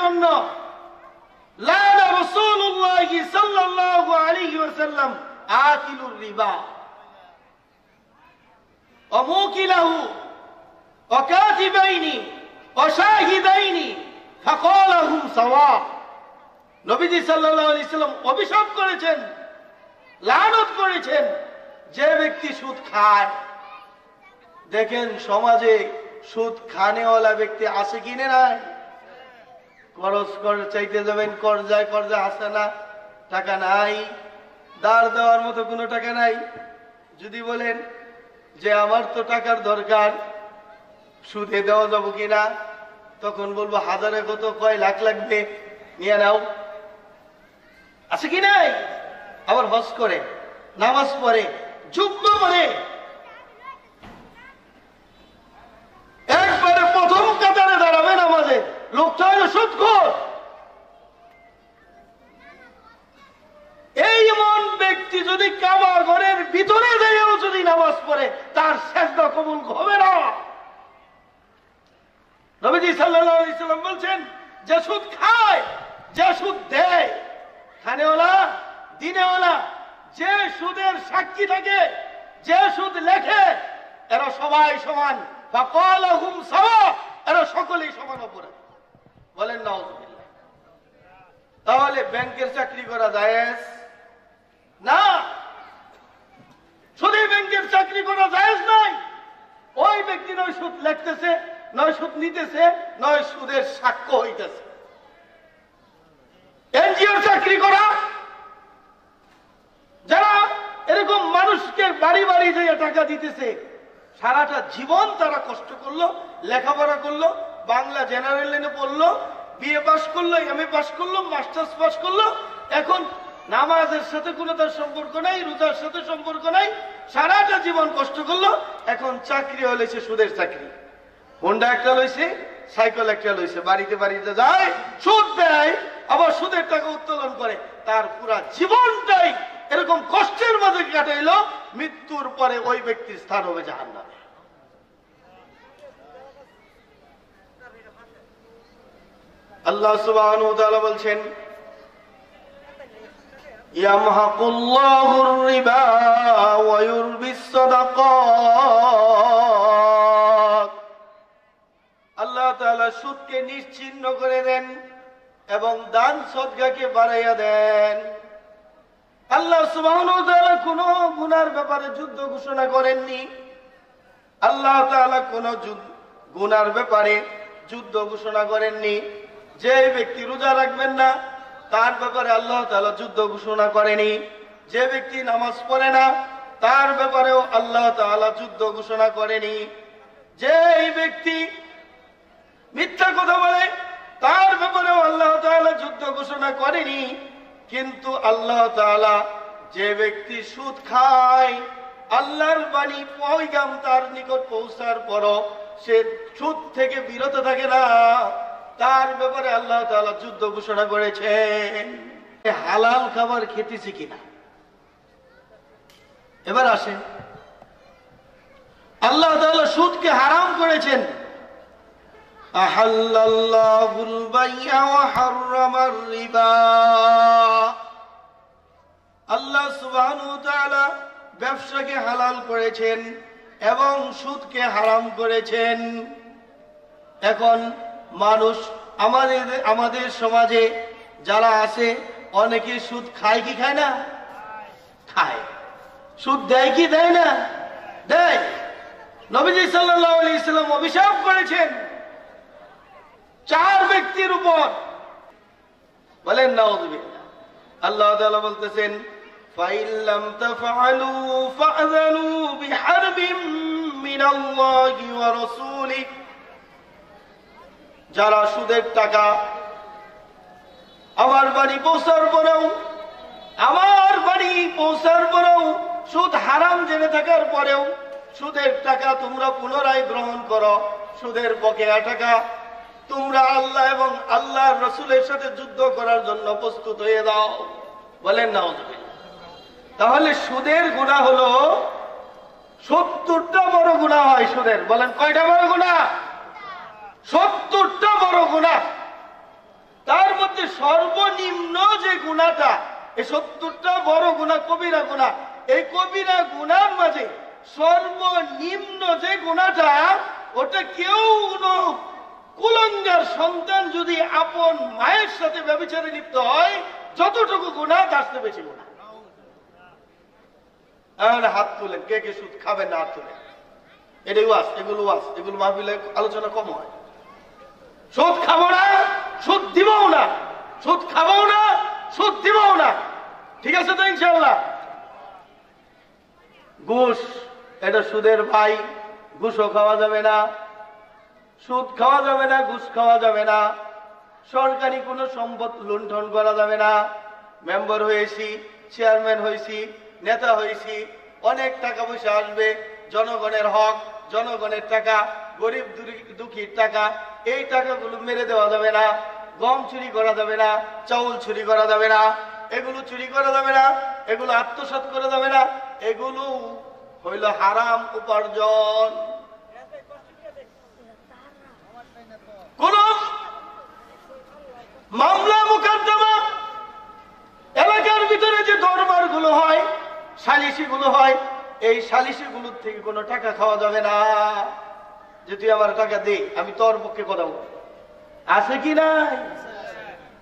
জন্য লানা রাসূলুল্লাহ সাল্লাল্লাহু আলাইহি ওয়াসাল্লাম আকিলুর রিবা ওয়া মুকিলাহু ওয়া কাতিবাইনি ওয়া শাহিদাইনি ফাকালাহুম সাওয়া। নবীজি সাল্লাল্লাহু আলাইহি ওয়াসাল্লাম অভিশাপ করেছেন, লানত করেছেন যে ব্যক্তি সুদ খায়। দেখেন সমাজে সুদ খানেওয়ালা ব্যক্তি আছে কিনে নাই? খরচ কর চাইতে যাবেন, কর্জায় কর্জা আছে না, টাকা নাই, দাঁড় দেওয়ার মতো কোনো টাকা নাই। যদি বলেন যে আমার তো টাকার দরকার, সুদে দেওয়া যাবো কিনা, তখন বলবো হাজারে কত, কয় লাখ লাগবে, নিয়ে নাও। আছে কি নাই? আবার হজ করে, নামাজ পড়ে, যুদ্ধ করে, একবারে প্রথম কাতারে দাঁড়াবে নামাজে, লোকটা হলো সুদখোর। এই এমন ব্যক্তি যদি কাবা ঘরের ভিতরে যেও যদি নামাজ পড়ে, তার সেজদা কবুল হবে না। নবীজি সাল্লাল্লাহু আলাইহি ওয়াসাল্লাম বলছেন, যে সুদ খায়, যে সুদ দেয়, খানেওয়ালা দিনেওয়ালা, যে সুদের সাক্ষী থাকে, যে সুদ লেখে, এরা সবাই সমান। ফাকালাহুম সাওয়া, এরা সকলেই সমান অপরাধী। বলেন নাউযুবিল্লাহ। তাহলে ব্যাংকের চাকরি করা জায়েজ না? শুধু ব্যাংকের চাকরি করা জায়েজ নাই। ওই ব্যক্তি নয় সুদ লিখতেছে, নয় সুদ নিতেছে, নয় সুদের সাক্ষ্য হইতেছে। এনজিওর চাকরি করা, যারা এরকম মানুষকে বাড়ি বাড়ি যেয়ে টাকা দিতেছে, সারাটা জীবন তারা কষ্ট করলো, লেখাপড়া করলো, বাংলা জেনারেল লাইনে পড়লো, বিএ পাস করলো, এমএ পাস করলো, মাস্টার্স পাস করলো, এখন নামাজের সাথে কোনো তার সম্পর্ক নাই, রোজার সাথে সম্পর্ক নাই, সারাটা জীবন কষ্ট করলো, এখন চাকরি হয়েছে সুদের চাকরি। হোন্ডা একটা লইছে, সাইকেল একটা লইছে, বাড়িতে বাড়িতে যায়, সুদ দেয়, আবার সুদের টাকা উত্তোলন করে। তার পুরা জীবনটাই এরকম কষ্টের মাঝে কাটাইলো, মৃত্যুর পরে ওই ব্যক্তির স্থান হবে জাহান্নামে। আল্লাহ সুবহানাহু ওয়া তাআলা বলছেন, ইয়ামহাকুল্লাহুর রিবা ওয়া ইউরবিস সাদাকাত। আল্লাহ তাআলা সুদকে নিশ্চিহ্ন করে দেন এবং দান সদকাকে বাড়াইয়া দেন। আল্লাহ সুবহানাহু ওয়া তাআলা কোন গুনার ব্যাপারে যুদ্ধ ঘোষণা করেননি। আল্লাহ তাআলা কোন গুনার ব্যাপারে যুদ্ধ ঘোষণা করেননি। যে ব্যক্তি রোজা রাখবেন না, তার ব্যাপারে আল্লাহ তাআলা যুদ্ধ ঘোষণা করেনি। যে ব্যক্তি নামাজ পড়ে না, তার ব্যাপারেও আল্লাহ তাআলা যুদ্ধ ঘোষণা করেনি। যে ব্যক্তি মিথ্যা কথা বলে, তার ব্যাপারেও আল্লাহ তাআলা যুদ্ধ ঘোষণা করেনি। কিন্তু আল্লাহ তাআলা যে ব্যক্তি সুদ খায়, আল্লাহর বাণী পয়গাম তার নিকট পৌঁছার পরও সে সুদ থেকে বিরত থাকে না, তার ব্যাপারে আল্লাহ তাআলা যুদ্ধ ঘোষণা করেছেন। হালাল খাবার খেতেছি কিনা? এবার আসেন, আল্লাহ তাআলা সুদকে হারাম করেছেন। আহাল্লাল্লাহুল বাই'a ওয়া হাররামার রিবা। আল্লাহ সুবহানাহু ওয়া তাআলা ব্যবসাকে হালাল করেছেন এবং সুদকে হারাম করেছেন। এখন মানুষ আমাদের সমাজে যারা আছে, অনেকে সুদ খায় কি খায় না? খায়। সুদ দেয় কি দেয় না? দেয়। নবীজি সাল্লাল্লাহু আলাইহি ওয়াসাল্লাম অভিশাপ করেছেন 4 ব্যক্তির উপর। বলেন নাউযুবিল্লাহ। আল্লাহ তাআলা বলতেছেন, ফাইন লাম তাফআলু ফাআযানু বিহারবিম মিনাল্লাহি ওয়া রাসূলিহি। যারা সুদের টাকা আমার বাড়ি পৌঁছার পরেও সুদ হারাম জেনে থাকার পরেও সুদের টাকা তোমরা পুনরায় গ্রহণ করো, সুদের বকেয়া টাকা তোমরা আল্লাহ এবং আল্লাহর রাসূলের সাথে যুদ্ধ করার জন্য প্রস্তুত হয়ে দাও। বলেন নাউযুবিল্লাহ। তাহলে সুদের গুনাহ হলো 70টা বড় গুনাহ হয় সুদের। বলেন কয়টা বড় গুনাহ? 70টা বড় গুনাহ। সর্বনিম্ন যে গুনাহটা, এই 70টা বড় গুনাহ কবিরা গুনাহ, এই কবিরা গুনার মাঝে সর্বনিম্ন যে গুনাহটা, ওটা কেউ কুলঙ্গার সন্তান যদি আপন মায়ের সাথে ব্যভিচারে লিপ্ত হয়, যতটুকু গুনাহ তার চেয়ে বেশি গুনাহ। হাত তুলেন, কে কে সুদ খাবেন না, হাত তুলেন। এটাই ওয়াজ, এগুলো মাহফিলে আলোচনা কম হয়। সুদ খাবো না, সুদ দিবও না, সুদ খাবো না, সুদ দিবও না, ঠিক আছে তো ইনশাআল্লাহ। ঘুষ, এটা সুদের ভাই, ঘুষও খাওয়া যাবে না, সুদ খাওয়া যাবে না, ঘুষ খাওয়া যাবে না, সরকারি কোনো সম্পদ লুণ্ঠন করা যাবে না। মেম্বার হয়েছি, চেয়ারম্যান হয়েছি, নেতা হয়েছি, অনেক টাকা পয়সা আসবে, জনগণের হক, জনগণের টাকা, গরিব দুঃখীর টাকা, এই টাকাগুলো মেরে দেওয়া যাবে না। গম চুরি করা যাবে না, চাউল চুরি করা যাবে না, এগুলো চুরি করা যাবে না, এগুলো আত্মসাৎ করা যাবে না, এগুলো হইল হারাম উপার্জন। কোন মামলা মোকদ্দমা, এলাকার ভিতরে যে দরবার গুলো হয়, সালিসি গুলো হয়, এই সালিসি গুলোর থেকে কোনো টাকা খাওয়া যাবে না। যে তুই আমার টাকা দে, আমি তোর পক্ষে কথা বলি, আছে কি নাই?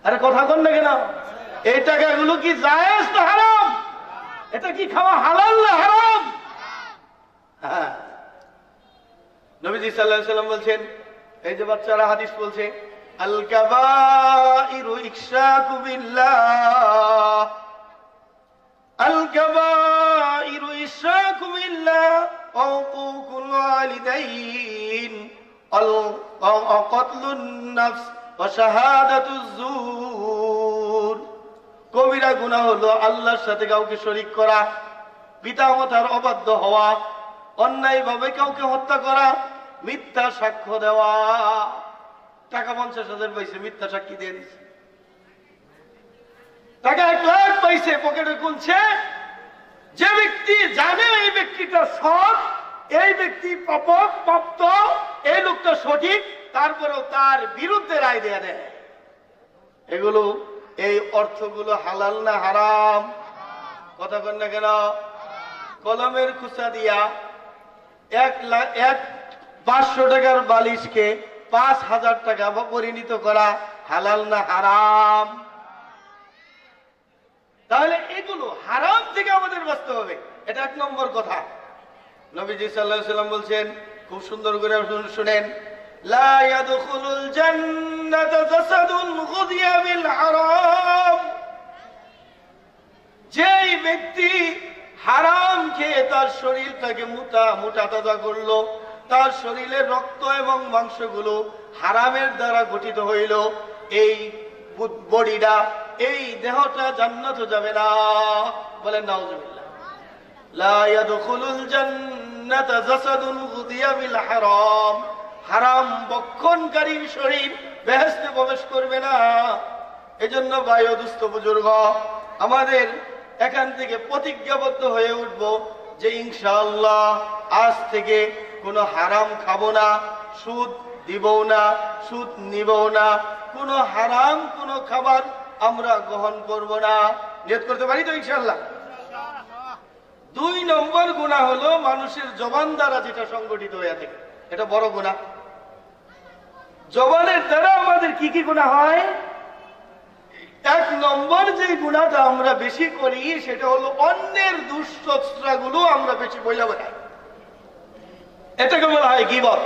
আরে কথা কন না কেন? এই টাকাগুলো কি জায়েজ না হারাম? এটা কি খাওয়া হালাল না হারাম? হ্যাঁ, নবীজি সাল্লাল্লাহু আলাইহি ওয়াসাল্লাম বলছেন, এই যে বাচ্চারা হাদিস বলছে, আল কাবাইরু ইশরাকু বিল্লাহ, আল কাবাইরু ইশরাকু বিল্লাহ, উকুকুল ওয়ালিদাইন, কতলুন নাফস ওয়া শাহাদাতুজ যুর। কবিরা গুনাহ হলো আল্লাহর সাথে কাউকে শরীক করা, পিতামাতার অবাধ্য হওয়া, অন্যায়ভাবে কাউকে হত্যা করা, মিথ্যা সাক্ষ্য দেওয়া। টাকা 50,000 পাইছে, মিথ্যা সাক্ষী দিয়ে দিচ্ছে। টাকা 1 লাখ পাইছে, পকেটে গুনছে। যে ব্যক্তি জানে এই ব্যক্তিটা সৎ, এই ব্যক্তি পাপক প্রাপ্ত, এই লোকটা সঠিক, তারপরেও তার বিরুদ্ধে রায় দেয়া দেয়। এগুলো, এই অর্থগুলো হালাল না হারাম? কথা কন না কেন? কলমের খুচা দিয়া 500 টাকার বালিশকে 5,000 টাকা পরিণত করা হালাল না হারাম? তাহলে এগুলো হারাম থেকে আমাদের বাঁচতে হবে, এটা 1 নম্বর কথা। নবীজি সাল্লাল্লাহু আলাইহি ওয়াসাল্লাম বলছেন, খুব সুন্দর করে শুনেন, লা ইয়াদখুলুল জান্নাতা জাসাদুন গুযিয়া বিল হারাম। যেই ব্যক্তি হারাম খেয়ে তার শরীরটাকে মোটা তাজা করলো, তার শরীরের রক্ত এবং মাংসগুলো হারামের দ্বারা গঠিত হইল, এই বডিটা, এই দেহটা জান্নাতে যাবে না। বলেন নাউজুবিল্লাহ। লা ইয়াদখুলুল জান্নাতা জাসাদুন গুযিয়া বিল হারাম। হারাম বক্ষণকারীর শরীর বেহেশতে প্রবেশ করবে না। এজন্য ভাই ও দুস্থ বুজুর্গ, আমাদের এখান থেকে প্রতিজ্ঞাবদ্ধ হয়ে উঠব যে ইনশাআল্লাহ আজ থেকে কোনো হারাম খাবো না, সুদ দিবও না, সুদ নিবও না, কোনো হারাম কোনো খাবার আমরা গ্রহণ করব না। নিয়ত করতে পারি তো ইনশাআল্লাহ? 2 নম্বর গুনাহ হলো মানুষের জবান দ্বারা যেটা সংগঠিত হয়ে থাকে, এটা বড় গুনাহ। জবানের দ্বারা আমাদের কি কি গুনাহ হয়? 1 নম্বর যে গুনাহটা আমরা বেশি করি সেটা হলো অন্যের দুশ্চর্চাগুলো আমরা বেশি বইলা বেড়াই। এটাকে বলা হয় গীবত।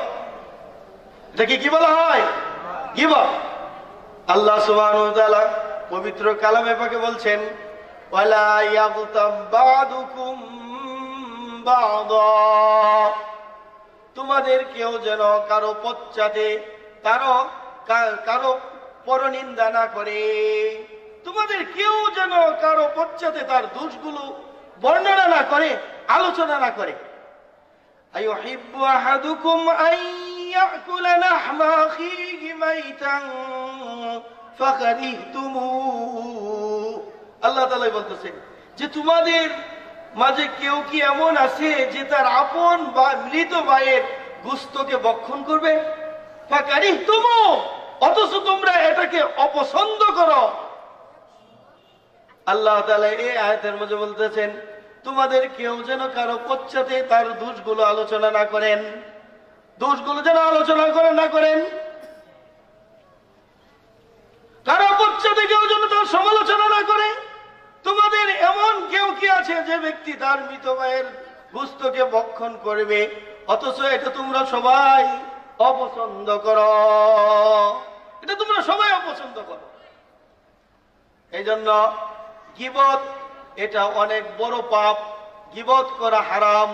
এটাকে কি বলা হয়? গীবত। আল্লাহ সুবহানাহু ওয়া তাআলা পবিত্র কালামে পাকে বলছেন, ওয়ালা ইয়াগতাব বাদুকুম বাদা। তোমাদের কেউ যেন কারো পশ্চাতে কারো পরনিন্দা না করে। তোমাদের কেউ যেন কারো পশ্চাতে তার দোষগুলো বর্ণনা না করে, আলোচনা না করে। আইয়ুহিব্বু আহাদুকুম আন ইয়াকুলা লাহমা আখিহি মাইতান ফাকারিহতুমুহু। আল্লাহ তাআলা বলতেছেন যে তোমাদের মাঝে কেউ কি এমন আছে যে তার আপন বা মৃত ভাইয়ের গোশতকে ভক্ষণ করবে? ফাকারিহতুমুহু, অথচ তোমরা এটাকে অপছন্দ করো। আল্লাহ তাআলা এই আয়াতের মধ্যে বলতেছেন, তোমাদের কেউ যেন কারো পশ্চাতে তার দোষগুলো আলোচনা না করেন, দোষগুলো যেন আলোচনা না করেন। কারো পশ্চাতে কেউ যেন তার সমালোচনা না করে। তোমাদের এমন কেউ কি আছে যে ব্যক্তি তার মৃত ভাইয়ের গোশতকে ভক্ষণ করবে, অথচ এটা তোমরা সবাই অপছন্দ করো, এটা তোমরা সবাই অপছন্দ করো। এই জন্য গীবত এটা অনেক বড় পাপ, গীবত করা হারাম,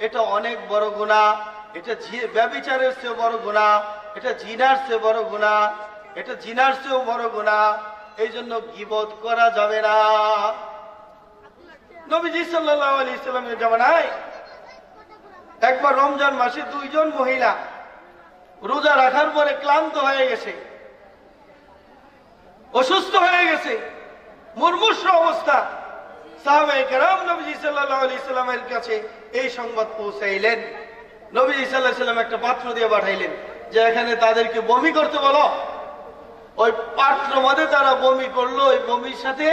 এটা অনেক বড় গুনাহ, এটা ব্যভিচারের চেয়ে বড় গুনাহ, এটা জিনার চেয়ে বড় গুনাহ, এটা জিনার চেয়েও বড় গুনাহ। এই জন্য গীবত করা যাবে না। নবীজি সাল্লাল্লাহু আলাইহি ওয়াসাল্লামের জামানায় একবার রমজান মাসে দুইজন মহিলা রোজা রাখার পরে ক্লান্ত হয়ে গেছে, অসুস্থ হয়ে গেছে, মুমূর্ষু অবস্থা। সাহাবায়ে কেরাম নবীজি সাল্লাল্লাহু আলাইহি ওয়াসাল্লামের কাছে এই সংবাদ পৌঁছাইলেন। নবীজি সাল্লাল্লাহু আলাইহি ওয়াসাল্লাম একটা পাত্র দিয়ে পাঠাইলেন যে এখানে তাদেরকে বমি করতে বলো। ওই পাত্র মধ্যে তারা বমি করলো, ওই বমির সাথে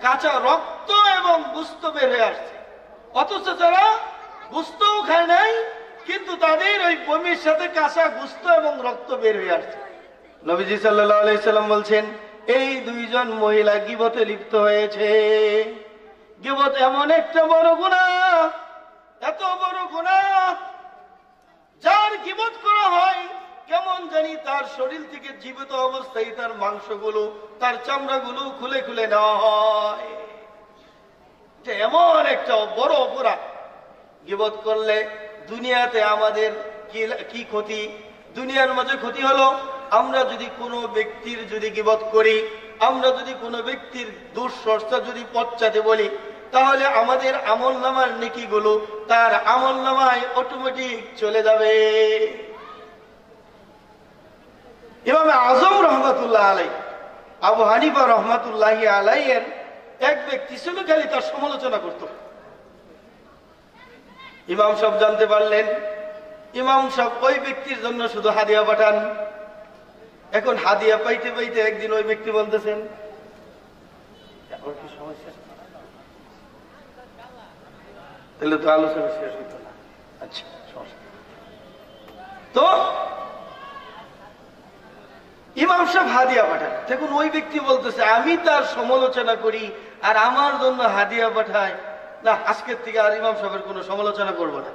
কাঁচা রক্ত এবং গোশত বের হয়ে আসছে, অথচ তারা গোশতও খায় নাই, কিন্তু তাদের ওই বমির সাথে কাঁচা গোশত এবং রক্ত বের হয়ে আসছে। নবীজি সাল্লাল্লাহু আলাইহি ওয়াসাল্লাম বলছেন, এই দুইজন মহিলা গীবতে লিপ্ত হয়েছে। গীবত এমন একটা বড় গুনাহ, এত বড় গুনাহ, যার গীবত করা হয় কেমন জানি তার শরীর থেকে জীবিত অবস্থায় তার মাংসগুলো, তার চামড়াগুলো খুলে খুলে নেওয়া হয়। এটা এমন একটা বড় অপরাধ। গীবত করলে দুনিয়াতে আমাদের কি ক্ষতি? দুনিয়ার মাঝে ক্ষতি হলো, আমরা যদি কোনো ব্যক্তির যদি গীবত করি, আমরা যদি কোনো ব্যক্তির দুঃচর্চা যদি পশ্চাতে বলি, তাহলে আমাদের আমলনামার নেকিগুলো তার আমলনামায় অটোমেটিক চলে যাবে। ইমাম আজম রহমাতুল্লাহ আলাইহি, আবু হানিফা রহমাতুল্লাহি আলাইহির এক ব্যক্তি ছিল, খালি তার সমালোচনা করত। ইমাম সাহেব জানতে পারলেন, ইমাম সাহেব ওই ব্যক্তির জন্য শুধু হাদিয়া পাঠান। এখন হাদিয়া পাইতে পাইতে একদিন ওই ব্যক্তি বলতেছেন, তাহলে তো আলোচনা শেষ হইত না। আচ্ছা, তো ইমাম সাহেব হাদিয়া পাঠান। দেখুন ওই ব্যক্তি বলতেছে, আমি তার সমালোচনা করি আর আমার জন্য হাদিয়া পাঠায় না, আজকের থেকে আর ইমাম সাহেবের কোনো সমালোচনা করবো না,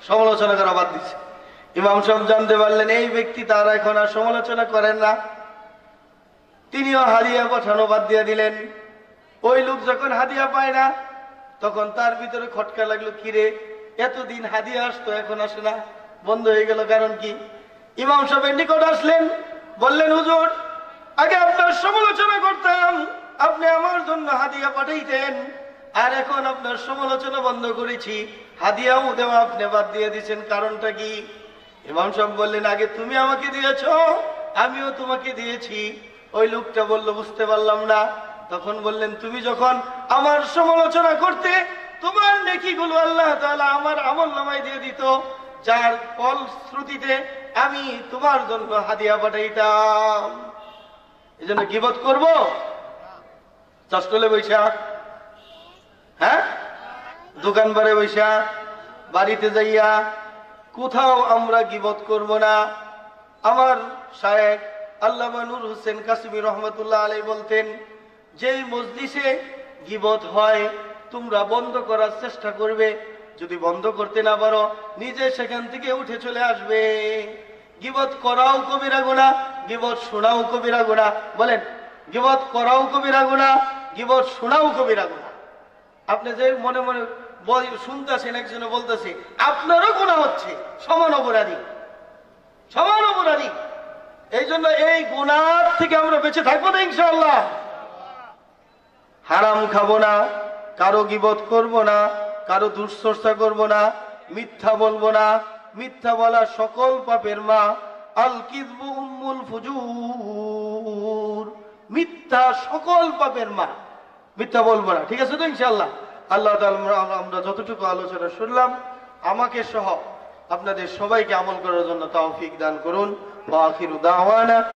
সমালোচনা করা বাদ দিচ্ছে। ইমাম সাহেব জানতে পারলেন এই ব্যক্তি তার এখন আর সমালোচনা করেন না, তিনিও হাদিয়া পাঠানো বাদ দিয়ে দিলেন। ওই লোক যখন হাদিয়া পায় না, তখন তার ভিতরে খটকা লাগলো, কিরে এতদিন হাদিয়া আসতো এখন আসে না, বন্ধ হয়ে গেল, কারণ কি? ইমাম সাহেবের নিকট আসলেন, বললেন, হুজুর আগে আপনার সমালোচনা করতাম, আপনি আমার জন্য হাদিয়া পাঠাইতেন, আর এখন আপনার সমালোচনা বন্ধ করেছি, হাদিয়াও দেওয়া আপনি বাদ দিয়ে দিয়েছেন, কারণটা কি? ইমাম সাহেব বললেন, আগে তুমি আমাকে দিয়েছ, আমিও তোমাকে দিয়েছি। ওই লোকটা বলল, বুঝতে পারলাম না। তখন বললেন, তুমি যখন আমার সমালোচনা করতে, তোমার নেকিগুলো আল্লাহ তাআলা আমার আমলনামায় দিয়ে দিত, যার ফলশ্রুতিতে আমি তোমার জন্য হাদিয়া পাঠাইতাম। এই জন্য গীবত করব চাষটলে বৈশা, হ্যাঁ, দোকান বারে বৈশা, বাড়িতে যাইয়া, কোথাও আমরা গীবত করব না। আমার শায়েখ আল্লামা নূর হোসেন কাসিমি রহমতুল্লাহ আলাইহি বলতেন, যেই মজলিসে গীবত হয় তোমরা বন্ধ করার চেষ্টা করবে, যদি বন্ধ করতে না পারো নিজে সেখান থেকে উঠে চলে আসবে। গীবত করাও কবিরা গুনাহ, গীবত শোনাও কবিরা গুনাহ। বলেন, গীবত করাও কবিরা গুনাহ, গীবত শোনাও কবিরা গুনাহ। আপনি যে মনে মনে শুনতেছেন, একজনে বলতেছে আপনারও গুনাহ হচ্ছে, সমান অপরাধী, সমান অপরাধী। এই জন্য এই গুনাহ থেকে আমরা বেঁচে থাকবো না ইনশাআল্লাহ। হারাম খাবো না, কারো গীবত করব না, কারো দুশ্চর্চা করব না, মিথ্যা বলবো না, মিথ্যা বলা সকল পাপের মা। আল কিযবু উম্মুল ফুজুর, মিথ্যা সকল পাপের মা, মিথ্যা বলবো না। ঠিক আছে তো ইনশাআল্লাহ? আল্লাহ তাআলা আমরা যতটুকু আলোচনা শুনলাম, আমাকে সহ আপনাদের সবাইকে আমল করার জন্য তৌফিক দান করুন। ওয়া আখিরু দাওয়ানা।